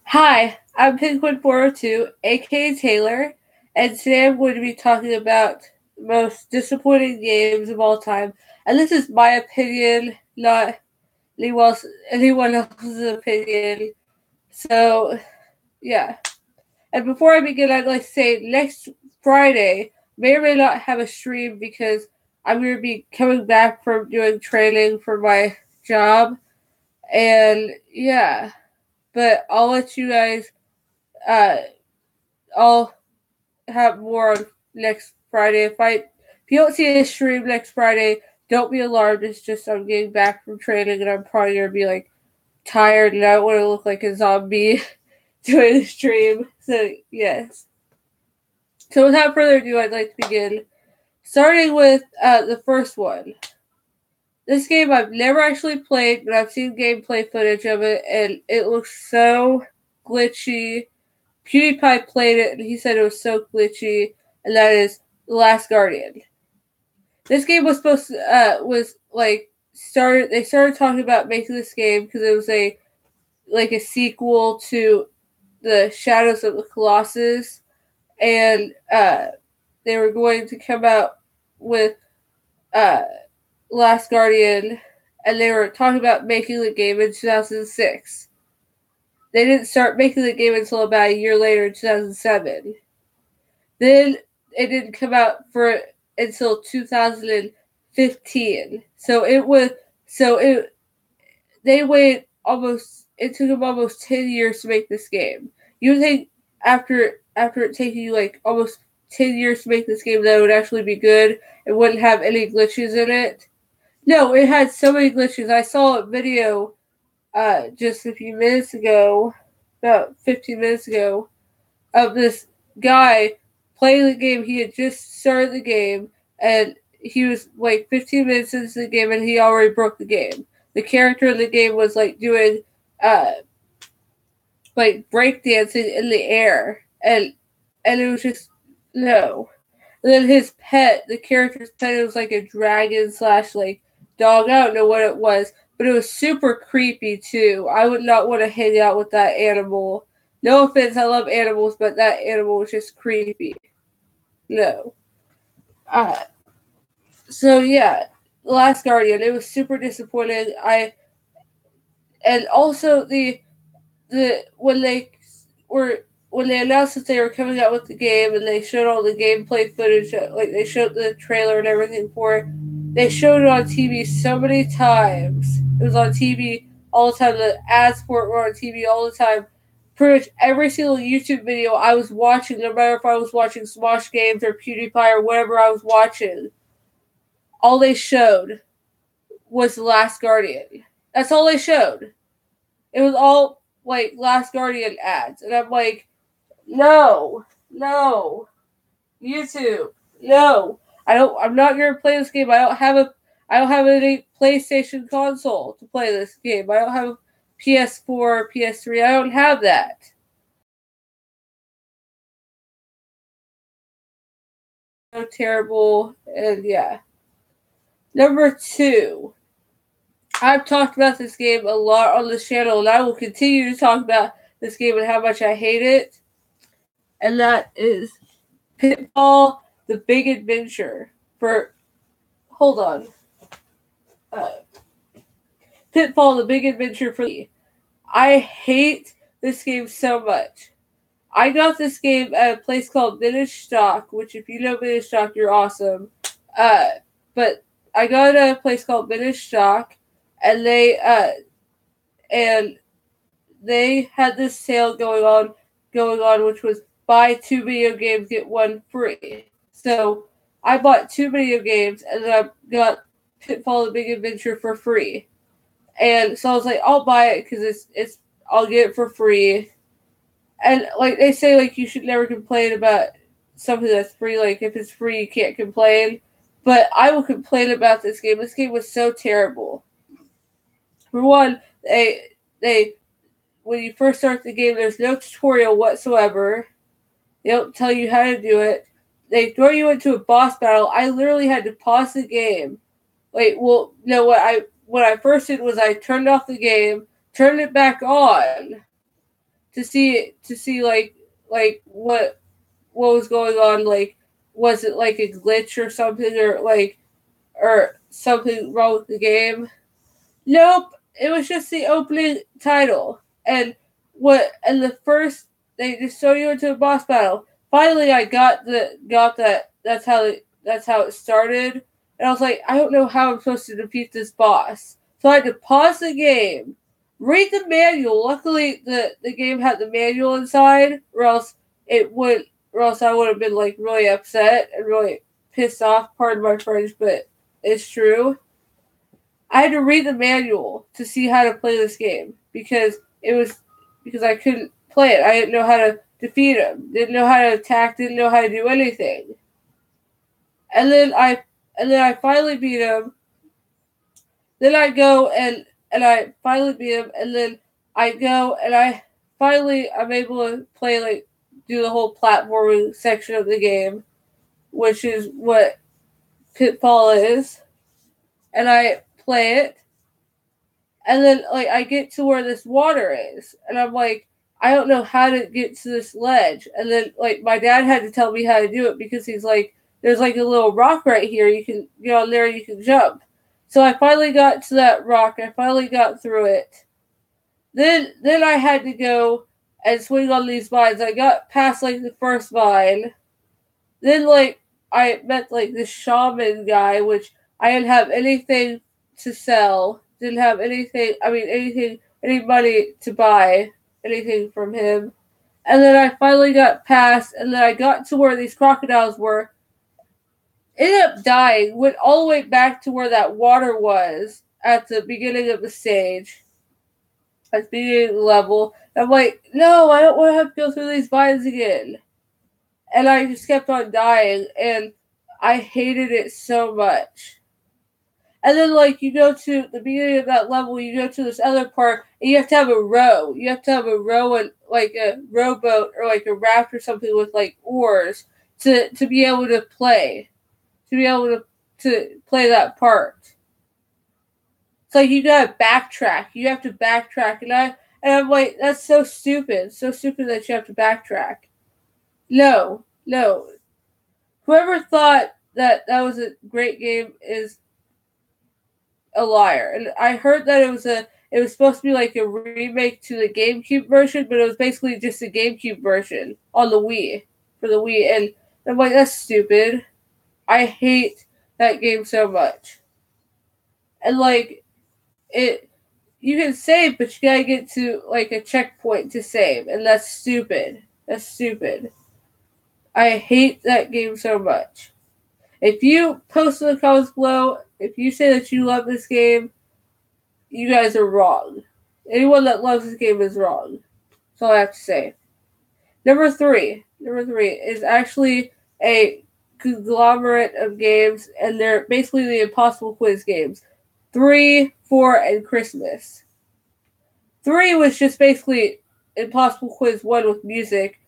Hi, I'm Penguin402, aka Taylor, and today I'm going to be talking about the most disappointing games of all time. And this is my opinion, not anyone else's opinion. So, yeah. And before I begin, I'd like to say next Friday may or may not have a stream because I'm going to be coming back from doing training for my job. And yeah, but I'll let you guys uh, I'll have more on next Friday. If you don't see a stream next Friday, don't be alarmed. It's just I'm getting back from training and I'm probably gonna be like tired and I don't want to look like a zombie doing a stream. So yes. So without further ado, I'd like to begin. Starting with the first one. This game I've never actually played, but I've seen gameplay footage of it, and it looks so glitchy. PewDiePie played it, and he said it was so glitchy, and that is The Last Guardian. This game was supposed to, they started talking about making this game because it was a sequel to the Shadows of the Colossus, and they were going to come out with uh, Last Guardian, and they were talking about making the game in 2006. They didn't start making the game until about a year later in 2007. Then it didn't come out until 2015. It took them almost 10 years to make this game. You would think after it taking you like almost 10 years to make this game that it would actually be good and wouldn't have any glitches in it. No, it had so many glitches. I saw a video just a few minutes ago, about 15 minutes ago, of this guy playing the game. He had just started the game, and he was like 15 minutes into the game, and he already broke the game. The character in the game was like doing breakdancing in the air, and it was just no. And then his pet, the character's pet, it was like a dragon slash like dog. I don't know what it was, but it was super creepy too. I would not want to hang out with that animal. No offense, I love animals, but that animal was just creepy. No. Uh, so yeah, Last Guardian. It was super disappointing. And also the when they announced that they were coming out with the game and they showed all the gameplay footage, like they showed the trailer and everything for it. They showed it on TV so many times. It was on TV all the time. The ads for it were on TV all the time. Pretty much every single YouTube video I was watching, no matter if I was watching Smosh Games or PewDiePie or whatever I was watching, all they showed was The Last Guardian. That's all they showed. It was all like Last Guardian ads. And I'm like, no, YouTube, no. I'm not gonna play this game. I don't have any PlayStation console to play this game. I don't have a PS4 or PS3. I don't have that. So terrible, and yeah. Number 2. I've talked about this game a lot on this channel, and I will continue to talk about this game and how much I hate it. And that is Pitfall: The Big Adventure. Hold on. Uh, Pitfall: The Big Adventure for me. I hate this game so much. I got this game at a place called Vintage Stock, which if you know Vintage Stock, you're awesome. But I got it at a place called Vintage Stock, and they had this sale going on, which was buy 2 video games get 1 free. So I bought 2 video games, and then I got Pitfall: The Big Adventure for free. And so I was like, I'll buy it because I'll get it for free. And like they say, like you should never complain about something that's free. Like if it's free, you can't complain. But I will complain about this game. This game was so terrible. For one, they when you first start the game, there's no tutorial whatsoever. They don't tell you how to do it. They throw you into a boss battle. I literally had to pause the game Wait, well, no. What I first did was I turned off the game, turned it back on to see like what was going on. Like, was it like a glitch or something, or something wrong with the game? Nope. It was just the opening title, and the first they just throw you into a boss battle. Finally, I got that. That's how it started, and I was like, I don't know how I'm supposed to defeat this boss. So I had to pause the game, read the manual. Luckily, the game had the manual inside, or else I would have been like really upset and really pissed off. Pardon my French, but it's true. I had to read the manual to see how to play this game because I couldn't play it. I didn't know how to defeat him. Didn't know how to attack. Didn't know how to do anything. And then I finally beat him. Then I go and I finally beat him. And then I go and I'm able to play, like, do the whole platforming section of the game, which is what Pitfall is. And I play it, and then like I get to where this water is, and I'm like, I don't know how to get to this ledge. And then like my dad had to tell me how to do it because he's like, there's like a little rock right here. You can get on there. You can jump. So I finally got to that rock. I finally got through it. Then I had to go and swing on these vines. I got past like the first vine. Then like I met like this shaman guy, which I didn't have anything to sell. Didn't have anything. I mean, any money to buy anything from him. And then I finally got past, and then I got to where these crocodiles were. Ended up dying. Went all the way back to where that water was at the beginning of the stage, at the beginning of the level. I'm like, no, I don't want to have to go through these vines again. And I just kept on dying, and I hated it so much. And then, like, you go to the beginning of that level, you go to this other part, and you have to have a row. You have to have a row, and like a rowboat or like a raft or something with like oars to be able to play, to play that part. It's like you gotta backtrack. You have to backtrack, and I'm like, that's so stupid. So stupid that you have to backtrack. No, no. Whoever thought that that was a great game is a liar. And I heard that it was supposed to be like a remake to the GameCube version, but it was basically just a GameCube version on the Wii, for the Wii. And I'm like, that's stupid. I hate that game so much. And like it, you can save, but you gotta get to like a checkpoint to save, and that's stupid. That's stupid. I hate that game so much. If you post in the comments below, if you say that you love this game, you guys are wrong. Anyone that loves this game is wrong. That's all I have to say. Number three is actually a conglomerate of games, and they're basically the Impossible Quiz games. 3, 4, and Christmas. 3 was just basically Impossible Quiz 1 with music.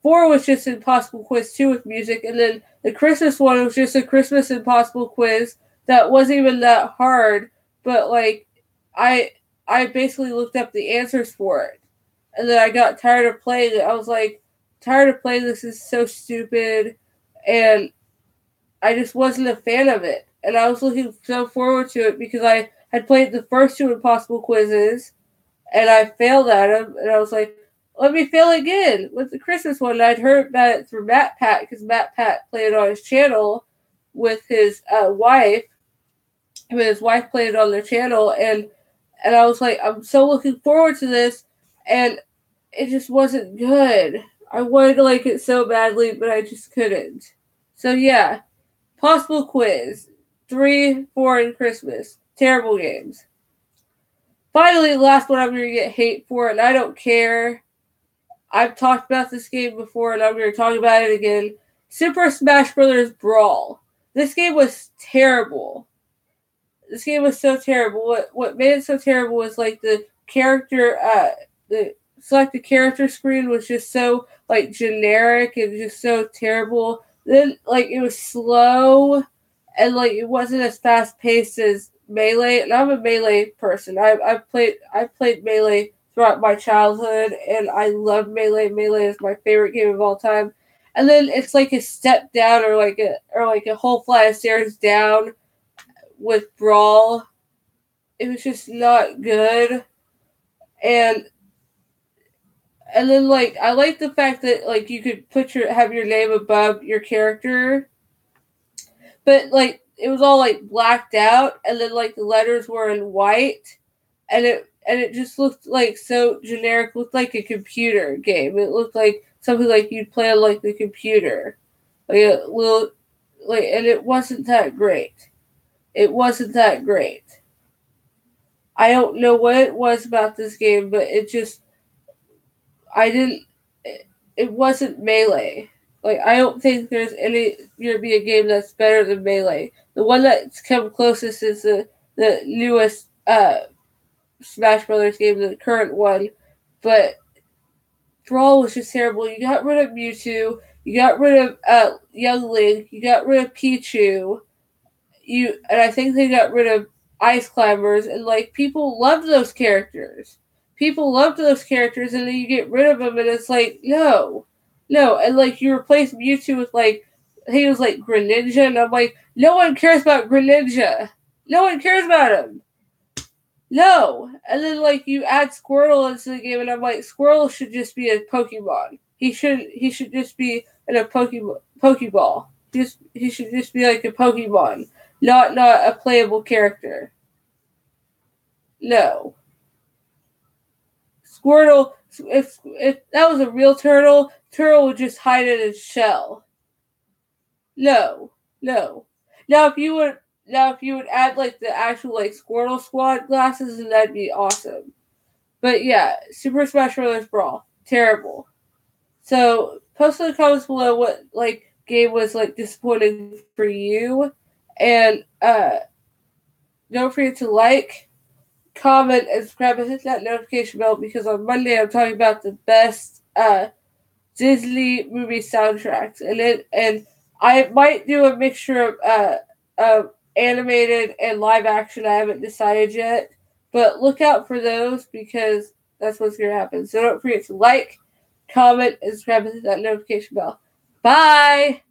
4 was just Impossible Quiz 2 with music, and then the Christmas one was just a Christmas Impossible Quiz that wasn't even that hard, but like I basically looked up the answers for it. And then I got tired of playing it. I was like, tired of playing this, is so stupid, and I just wasn't a fan of it. And I was looking so forward to it because I had played the first 2 Impossible Quizzes and I failed at them, and I was like, let me fail again with the Christmas one. And I'd heard about it through Matt Pat because Matt Pat played it on his channel with his wife. His wife played it on their channel, and I was like, I'm so looking forward to this, and it just wasn't good. I wanted to like it so badly, but I just couldn't. So yeah, Possible Quiz, 3, 4, and Christmas. Terrible games. Finally, the last one I'm going to get hate for, and I don't care. I've talked about this game before, and I'm going to talk about it again. Super Smash Bros. Brawl. This game was terrible. This game was so terrible. What made it so terrible was like the character, the selected character screen was just so like generic and just so terrible. Then like it was slow, and like it wasn't as fast paced as Melee. And I'm a Melee person. I've played Melee throughout my childhood, and I love Melee. Melee is my favorite game of all time. And then it's like a step down, or like a whole flight of stairs down with Brawl. It was just not good, and then like I like the fact that like you could have your name above your character, but like it was all like blacked out, and then like the letters were in white, and it just looked like so generic. Looked like a computer game. It looked like something like you'd play on like the computer, like a little like, and it wasn't that great. It wasn't that great. I don't know what it was about this game, but it just I didn't. It wasn't Melee. Like I don't think there's any European game that's better than Melee. The one that's come closest is the newest Smash Brothers game, the current one, but Brawl was just terrible. You got rid of Mewtwo, you got rid of Young Link, you got rid of Pichu, and I think they got rid of Ice Climbers, and like people loved those characters. People loved those characters, and then you get rid of them, and it's like no, and like you replace Mewtwo with like I think it was like Greninja, and I'm like no one cares about Greninja. No one cares about him. No. And then like you add Squirtle into the game, and I'm like, Squirtle should just be a Pokemon. He should just be in a Pokeball. He should just be like a Pokemon, not a playable character. No. Squirtle, if that was a real turtle would just hide in its shell. No. Now if you would add like the actual like Squirtle Squad glasses, then that'd be awesome. But yeah, Super Smash Bros. Brawl, terrible. So post in the comments below what like game was like disappointing for you, and don't forget to like, comment, and subscribe, and hit that notification bell because on Monday I'm talking about the best Disney movie soundtracks, and I might do a mixture of animated and live action. I haven't decided yet, but look out for those because that's what's going to happen. So don't forget to like, comment, and subscribe and hit that notification bell. Bye!